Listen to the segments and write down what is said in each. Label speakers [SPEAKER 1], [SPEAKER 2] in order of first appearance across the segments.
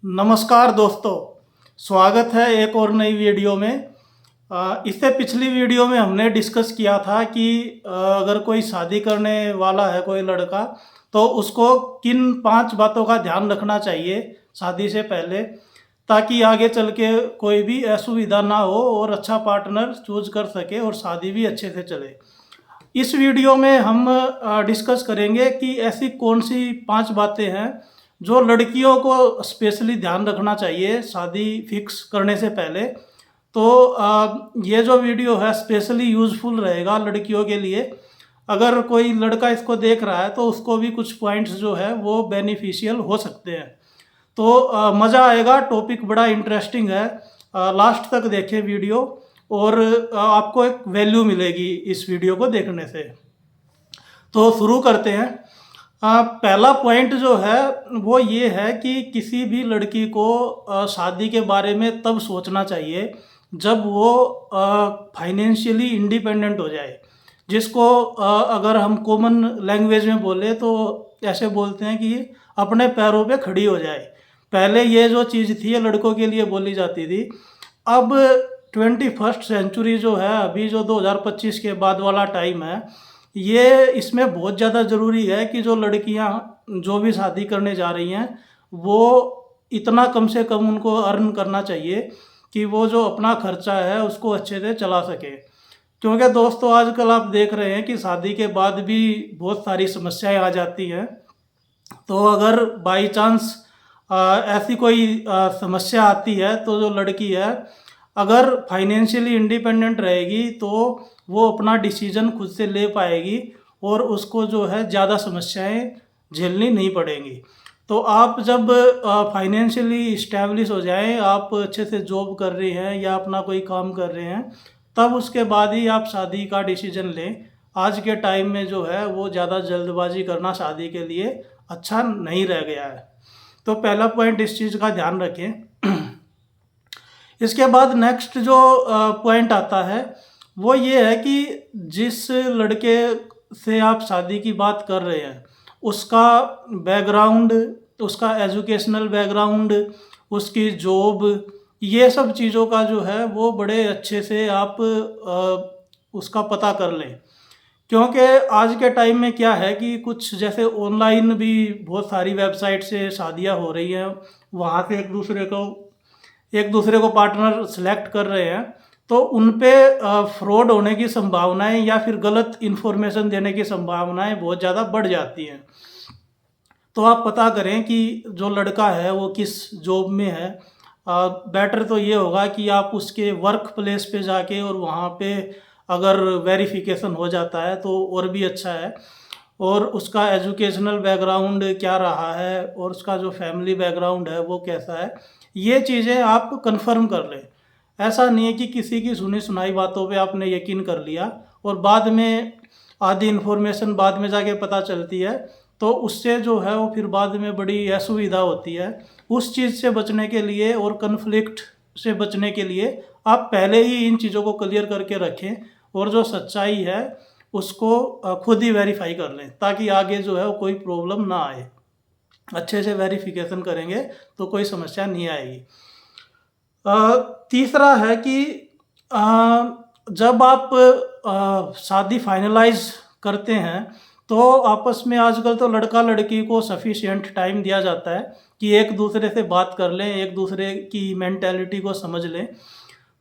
[SPEAKER 1] नमस्कार दोस्तों, स्वागत है एक और नई वीडियो में। इससे पिछली वीडियो में हमने डिस्कस किया था कि अगर कोई शादी करने वाला है कोई लड़का, तो उसको किन 5 बातों का ध्यान रखना चाहिए शादी से पहले, ताकि आगे चल के कोई भी असुविधा ना हो और अच्छा पार्टनर चूज कर सके और शादी भी अच्छे से चले। इस वीडियो में हम डिस्कस करेंगे कि ऐसी कौन सी 5 बातें हैं जो लड़कियों को स्पेशली ध्यान रखना चाहिए शादी फिक्स करने से पहले। तो ये जो वीडियो है स्पेशली यूज़फुल रहेगा लड़कियों के लिए। अगर कोई लड़का इसको देख रहा है तो उसको भी कुछ पॉइंट्स जो है वो बेनिफिशियल हो सकते हैं। तो मज़ा आएगा, टॉपिक बड़ा इंटरेस्टिंग है। लास्ट तक देखें वीडियो और आपको एक वैल्यू मिलेगी इस वीडियो को देखने से। तो शुरू करते हैं। पहला पॉइंट जो है वो ये है कि किसी भी लड़की को शादी के बारे में तब सोचना चाहिए जब वो फाइनेंशियली इंडिपेंडेंट हो जाए, जिसको अगर हम कॉमन लैंग्वेज में बोले तो ऐसे बोलते हैं कि अपने पैरों पे खड़ी हो जाए। पहले ये जो चीज़ थी ये लड़कों के लिए बोली जाती थी। अब 21st सेंचुरी जो है, अभी जो 2025 के बाद वाला टाइम है, ये इसमें बहुत ज़्यादा ज़रूरी है कि जो लड़कियां जो भी शादी करने जा रही हैं वो इतना कम से कम उनको अर्न करना चाहिए कि वो जो अपना खर्चा है उसको अच्छे से चला सके। क्योंकि दोस्तों आजकल आप देख रहे हैं कि शादी के बाद भी बहुत सारी समस्याएं आ जाती हैं। तो अगर बाई चांस ऐसी कोई समस्या आती है तो जो लड़की है अगर फाइनेंशियली इंडिपेंडेंट रहेगी तो वो अपना डिसीजन खुद से ले पाएगी और उसको जो है ज़्यादा समस्याएं झेलनी नहीं पड़ेंगी। तो आप जब फाइनेंशियली इस्टेब्लिश हो जाएं, आप अच्छे से जॉब कर रहे हैं या अपना कोई काम कर रहे हैं, तब उसके बाद ही आप शादी का डिसीजन लें। आज के टाइम में जो है वो ज़्यादा जल्दबाजी करना शादी के लिए अच्छा नहीं रह गया है। तो पहला पॉइंट इस चीज़ का ध्यान रखें। इसके बाद नेक्स्ट जो पॉइंट आता है वो ये है कि जिस लड़के से आप शादी की बात कर रहे हैं उसका बैकग्राउंड, उसका एजुकेशनल बैकग्राउंड, उसकी जॉब, ये सब चीज़ों का जो है वो बड़े अच्छे से आप उसका पता कर लें। क्योंकि आज के टाइम में क्या है कि कुछ जैसे ऑनलाइन भी बहुत सारी वेबसाइट से शादियां हो रही हैं, वहाँ से एक दूसरे को पार्टनर सेलेक्ट कर रहे हैं, तो उन पे फ्रॉड होने की संभावनाएं या फिर गलत इन्फॉर्मेशन देने की संभावनाएं बहुत ज़्यादा बढ़ जाती हैं। तो आप पता करें कि जो लड़का है वो किस जॉब में है। बेटर तो ये होगा कि आप उसके वर्क प्लेस पे जाके और वहाँ पे अगर वेरिफिकेशन हो जाता है तो और भी अच्छा है। और उसका एजुकेशनल बैकग्राउंड क्या रहा है और उसका जो फैमिली बैकग्राउंड है वो कैसा है, ये चीज़ें आप कंफर्म कर लें। ऐसा नहीं है कि किसी की सुनी सुनाई बातों पे आपने यकीन कर लिया और बाद में आधी इन्फॉर्मेशन बाद में जाके पता चलती है, तो उससे जो है वो फिर बाद में बड़ी असुविधा होती है। उस चीज़ से बचने के लिए और कन्फ्लिक्ट से बचने के लिए आप पहले ही इन चीज़ों को क्लियर करके रखें और जो सच्चाई है उसको खुद ही वेरीफाई कर लें, ताकि आगे जो है वो कोई प्रॉब्लम ना आए। अच्छे से वेरिफिकेशन करेंगे तो कोई समस्या नहीं आएगी। तीसरा है कि जब आप शादी फाइनलाइज करते हैं तो आपस में आजकल तो लड़का लड़की को सफिशिएंट टाइम दिया जाता है कि एक दूसरे से बात कर लें, एक दूसरे की मेंटेलिटी को समझ लें।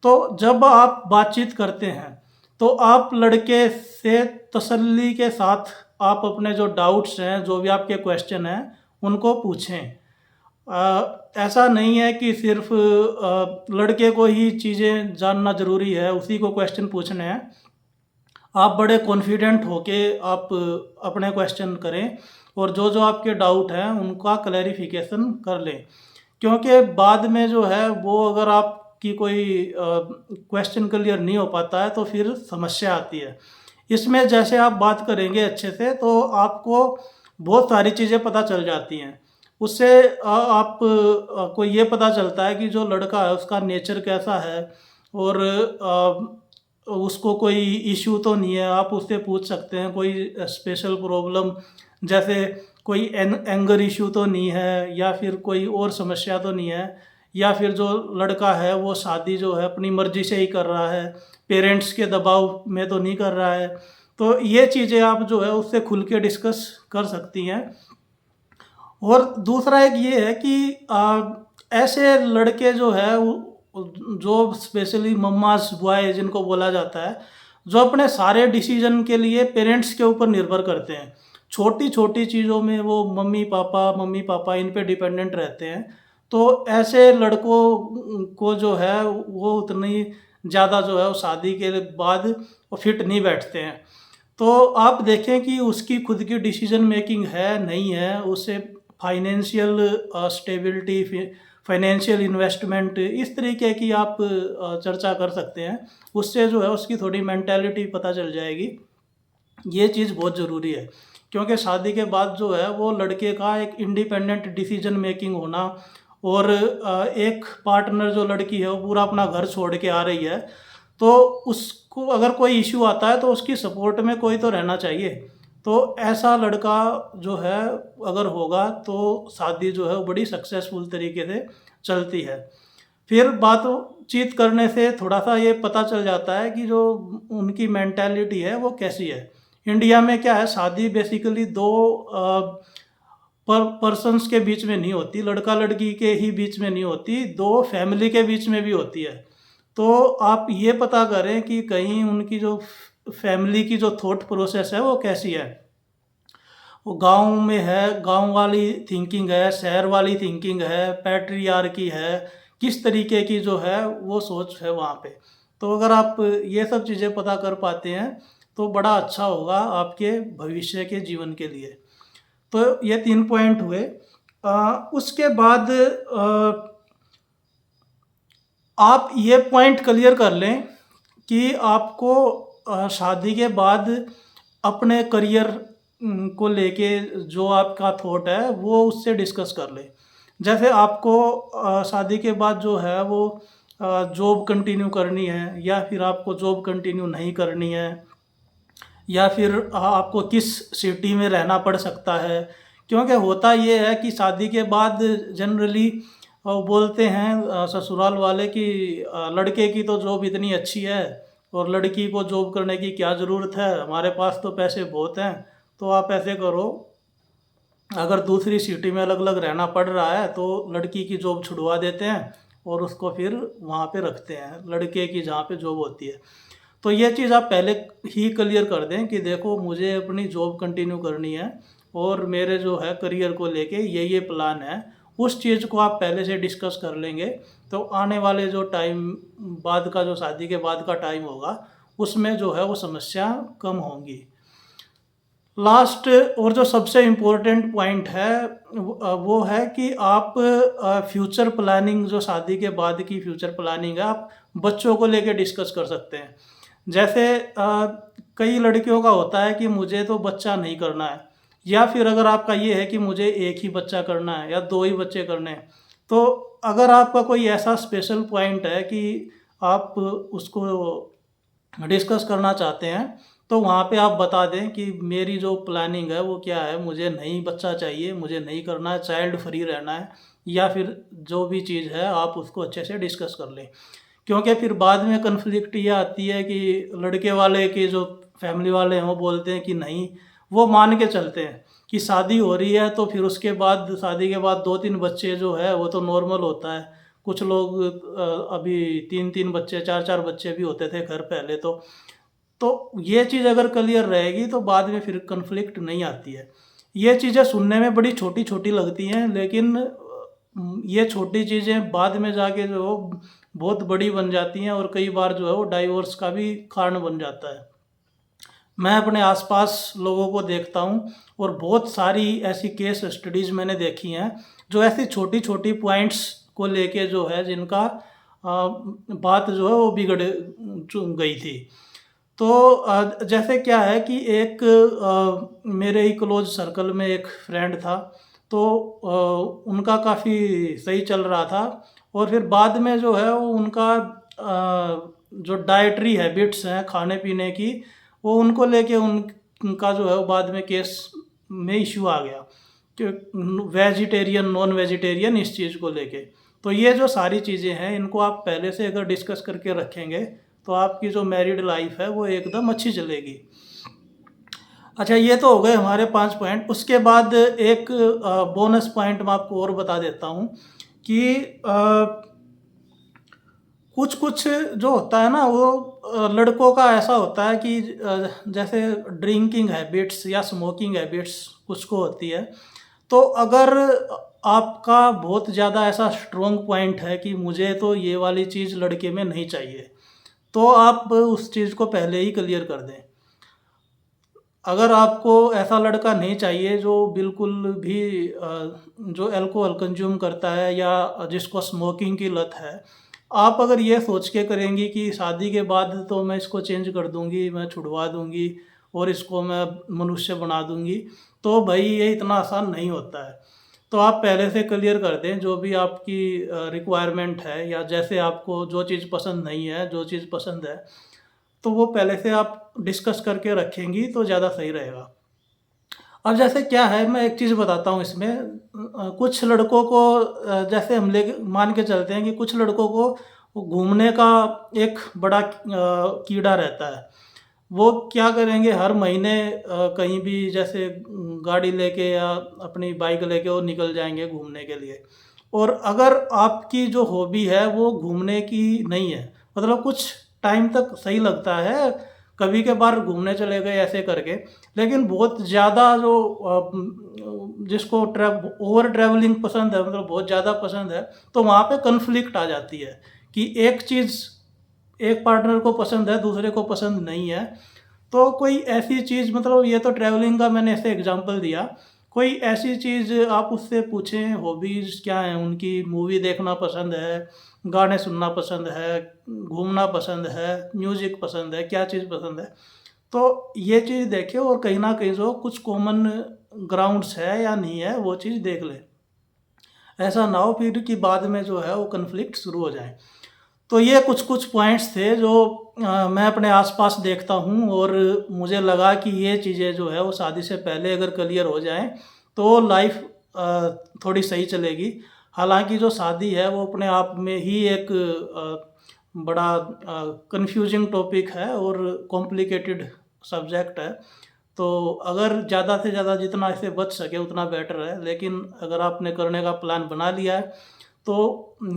[SPEAKER 1] तो जब आप बातचीत करते हैं तो आप लड़के से तसल्ली के साथ आप अपने जो डाउट्स हैं, जो भी आपके क्वेश्चन हैं, उनको पूछें। ऐसा नहीं है कि सिर्फ लड़के को ही चीज़ें जानना ज़रूरी है, उसी को क्वेश्चन पूछने हैं। आप बड़े कॉन्फिडेंट होके आप अपने क्वेश्चन करें और जो जो आपके डाउट हैं उनका क्लैरिफिकेशन कर लें। क्योंकि बाद में जो है वो अगर आपकी कोई क्वेश्चन क्लियर नहीं हो पाता है तो फिर समस्या आती है। इसमें जैसे आप बात करेंगे अच्छे से तो आपको बहुत सारी चीज़ें पता चल जाती हैं। उससे आप को ये पता चलता है कि जो लड़का है उसका नेचर कैसा है और उसको कोई इश्यू तो नहीं है। आप उससे पूछ सकते हैं कोई स्पेशल प्रॉब्लम, जैसे कोई एंगर इशू तो नहीं है, या फिर कोई और समस्या तो नहीं है, या फिर जो लड़का है वो शादी जो है अपनी मर्ज़ी से ही कर रहा है, पेरेंट्स के दबाव में तो नहीं कर रहा है। तो ये चीज़ें आप जो है उससे खुल के डिस्कस कर सकती हैं। और दूसरा एक ये है कि ऐसे लड़के जो है जो स्पेशली मम्मास बॉय जिनको बोला जाता है, जो अपने सारे डिसीजन के लिए पेरेंट्स के ऊपर निर्भर करते हैं। छोटी छोटी चीज़ों में वो मम्मी पापा इन पे डिपेंडेंट रहते हैं। तो ऐसे लड़कों को जो है वो उतनी ज़्यादा जो है वो शादी के बाद वो फिट नहीं बैठते हैं। तो आप देखें कि उसकी खुद की डिसीजन मेकिंग है नहीं है, उसे फाइनेंशियल स्टेबिलिटी, फाइनेंशियल इन्वेस्टमेंट, इस तरीके की आप चर्चा कर सकते हैं। उससे जो है उसकी थोड़ी मेंटालिटी पता चल जाएगी। ये चीज़ बहुत ज़रूरी है, क्योंकि शादी के बाद जो है वो लड़के का एक इंडिपेंडेंट डिसीजन मेकिंग होना, और एक पार्टनर जो लड़की है वो पूरा अपना घर छोड़ के आ रही है, तो उसको अगर कोई इश्यू आता है तो उसकी सपोर्ट में कोई तो रहना चाहिए। तो ऐसा लड़का जो है अगर होगा तो शादी जो है वो बड़ी सक्सेसफुल तरीके से चलती है। फिर बातचीत करने से थोड़ा-सा ये पता चल जाता है कि जो उनकी मेंटालिटी है वो कैसी है। इंडिया में क्या है, शादी बेसिकली 2 पर्सन्स के बीच में नहीं होती, लड़का-लड़की के ही बीच में नहीं होती, 2 फैमिली के बीच में भी होती है। तो आप ये पता करें कि कहीं उनकी जो फैमिली की जो थॉट प्रोसेस है वो कैसी है। वो गाँव में है, गाँव वाली थिंकिंग है, शहर वाली थिंकिंग है, पैट्रियार्की है, किस तरीके की जो है वो सोच है वहाँ पे। तो अगर आप ये सब चीज़ें पता कर पाते हैं तो बड़ा अच्छा होगा आपके भविष्य के जीवन के लिए। तो ये 3 पॉइंट हुए। उसके बाद आप ये पॉइंट क्लियर कर लें कि आपको शादी के बाद अपने करियर को लेके जो आपका थॉट है वो उससे डिस्कस कर लें। जैसे आपको शादी के बाद जो है वो जॉब कंटिन्यू करनी है, या फिर आपको जॉब कंटिन्यू नहीं करनी है, या फिर आपको किस सिटी में रहना पड़ सकता है। क्योंकि होता ये है कि शादी के बाद जनरली बोलते हैं ससुराल वाले कि लड़के की तो जॉब इतनी अच्छी है और लड़की को जॉब करने की क्या ज़रूरत है, हमारे पास तो पैसे बहुत हैं। तो आप ऐसे करो, अगर दूसरी सिटी में अलग-अलग रहना पड़ रहा है तो लड़की की जॉब छुड़वा देते हैं और उसको फिर वहाँ पे रखते हैं, लड़के की जहाँ पे जॉब होती है। तो ये चीज़ आप पहले ही क्लियर कर दें कि देखो मुझे अपनी जॉब कंटिन्यू करनी है और मेरे जो है करियर को लेके ये प्लान है। उस चीज़ को आप पहले से डिस्कस कर लेंगे तो आने वाले जो टाइम बाद का, जो शादी के बाद का टाइम होगा, उसमें जो है वो समस्या कम होंगी। लास्ट और जो सबसे इम्पोर्टेंट पॉइंट है वो है कि आप फ्यूचर प्लानिंग, जो शादी के बाद की फ्यूचर प्लानिंग है, आप बच्चों को लेके डिस्कस कर सकते हैं। जैसे कई लड़कियों का होता है कि मुझे तो बच्चा नहीं करना है, या फिर अगर आपका ये है कि मुझे एक ही बच्चा करना है या 2 ही बच्चे करने हैं। तो अगर आपका कोई ऐसा स्पेशल पॉइंट है कि आप उसको डिस्कस करना चाहते हैं, तो वहाँ पे आप बता दें कि मेरी जो प्लानिंग है वो क्या है, मुझे नहीं बच्चा चाहिए, मुझे नहीं करना है, चाइल्ड फ्री रहना है, या फिर जो भी चीज़ है आप उसको अच्छे से डिस्कस कर लें। क्योंकि फिर बाद में कन्फ्लिक्ट ये आती है कि लड़के वाले के जो फैमिली वाले हैं वो बोलते हैं कि नहीं, वो मान के चलते हैं कि शादी हो रही है तो फिर उसके बाद, शादी के बाद 2-3 बच्चे जो है वो तो नॉर्मल होता है। कुछ लोग अभी 3-3 बच्चे, 4-4 बच्चे भी होते थे घर पहले तो ये चीज़ अगर क्लियर रहेगी तो बाद में फिर कन्फ्लिक्ट नहीं आती है। ये चीज़ें सुनने में बड़ी छोटी-छोटी लगती हैं, लेकिन ये छोटी चीज़ें बाद में जाके जो बहुत बड़ी बन जाती हैं और कई बार जो है वो डाइवोर्स का भी कारण बन जाता है। मैं अपने आसपास लोगों को देखता हूँ और बहुत सारी ऐसी केस स्टडीज़ मैंने देखी हैं, जो ऐसी छोटी-छोटी पॉइंट्स को लेके जो है जिनका बात जो है वो बिगड़ गई थी। तो जैसे क्या है कि एक मेरे ही क्लोज सर्कल में एक फ्रेंड था, तो उनका काफ़ी सही चल रहा था, और फिर बाद में जो है वो उनका जो डाइटरी हैबिट्स हैं खाने-पीने की, वो उनको लेके उनका जो है वो बाद में केस में इश्यू आ गया। कि वेजिटेरियन नॉन वेजिटेरियन इस चीज़ को लेके। तो ये जो सारी चीज़ें हैं इनको आप पहले से अगर डिस्कस करके रखेंगे तो आपकी जो मैरिड लाइफ है वो एकदम अच्छी चलेगी। अच्छा, ये तो हो गए हमारे 5 पॉइंट। उसके बाद एक बोनस पॉइंट मैं आपको और बता देता हूँ कि कुछ कुछ जो होता है ना वो लड़कों का ऐसा होता है कि जैसे ड्रिंकिंग हैबिट्स या स्मोकिंग हैबिट्स कुछ को होती है। तो अगर आपका बहुत ज़्यादा ऐसा स्ट्रॉन्ग पॉइंट है कि मुझे तो ये वाली चीज़ लड़के में नहीं चाहिए, तो आप उस चीज़ को पहले ही क्लियर कर दें। अगर आपको ऐसा लड़का नहीं चाहिए जो बिल्कुल भी जो अल्कोहल कंज्यूम करता है या जिसको स्मोकिंग की लत है, आप अगर ये सोच के करेंगी कि शादी के बाद तो मैं इसको चेंज कर दूंगी, मैं छुड़वा दूंगी और इसको मैं मनुष्य बना दूंगी, तो भाई ये इतना आसान नहीं होता है। तो आप पहले से क्लियर कर दें जो भी आपकी रिक्वायरमेंट है या जैसे आपको जो चीज़ पसंद नहीं है, जो चीज़ पसंद है, तो वो पहले से आप डिस्कस करके रखेंगी तो ज़्यादा सही रहेगा। अब जैसे क्या है, मैं एक चीज़ बताता हूँ इसमें। कुछ लड़कों को जैसे हम ले मान के चलते हैं कि कुछ लड़कों को वो घूमने का एक बड़ा कीड़ा रहता है। वो क्या करेंगे, हर महीने कहीं भी जैसे गाड़ी लेके या अपनी बाइक लेके वो निकल जाएंगे घूमने के लिए। और अगर आपकी जो हॉबी है वो घूमने की नहीं है, मतलब कुछ टाइम तक सही लगता है, कभी के बार घूमने चले गए ऐसे करके, लेकिन बहुत ज़्यादा जो जिसको ओवर ट्रैवलिंग पसंद है, मतलब बहुत ज़्यादा पसंद है, तो वहाँ पे कन्फ्लिक्ट आ जाती है कि एक चीज़ एक पार्टनर को पसंद है, दूसरे को पसंद नहीं है। तो कोई ऐसी चीज़, मतलब ये तो ट्रैवलिंग का मैंने ऐसे एग्जांपल दिया, कोई ऐसी चीज़ आप उससे पूछें हॉबीज़ क्या हैं उनकी। मूवी देखना पसंद है, गाने सुनना पसंद है, घूमना पसंद है, म्यूज़िक पसंद है, क्या चीज़ पसंद है। तो ये चीज़ देखें और कहीं ना कहीं जो कुछ कॉमन ग्राउंड्स है या नहीं है वो चीज़ देख लें। ऐसा ना हो फिर कि बाद में जो है वो कन्फ्लिक्ट शुरू हो जाए। तो ये कुछ कुछ पॉइंट्स थे जो मैं अपने आसपास देखता हूँ और मुझे लगा कि ये चीज़ें जो है वो शादी से पहले अगर क्लियर हो जाएं तो लाइफ थोड़ी सही चलेगी। हालांकि जो शादी है वो अपने आप में ही एक बड़ा कंफ्यूजिंग टॉपिक है और कॉम्प्लिकेटेड सब्जेक्ट है। तो अगर ज़्यादा से ज़्यादा जितना इसे बच सके उतना बेटर है, लेकिन अगर आपने करने का प्लान बना लिया है तो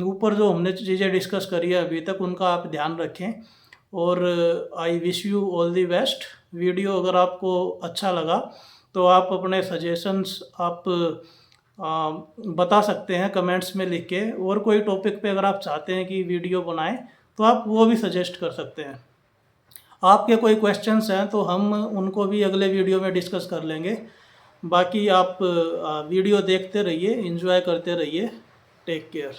[SPEAKER 1] ऊपर जो हमने चीज़ें डिस्कस करी है अभी तक उनका आप ध्यान रखें। और I wish you all the best. Video अगर आपको अच्छा लगा तो आप अपने सजेशंस आप बता सकते हैं कमेंट्स में लिख के, और कोई टॉपिक पे अगर आप चाहते हैं कि वीडियो बनाएं तो आप वो भी सजेस्ट कर सकते हैं। आपके कोई क्वेश्चंस हैं तो हम उनको भी अगले वीडियो में डिस्कस कर लेंगे। बाकी आप वीडियो देखते रहिए, एंजॉय करते रहिए। Take care.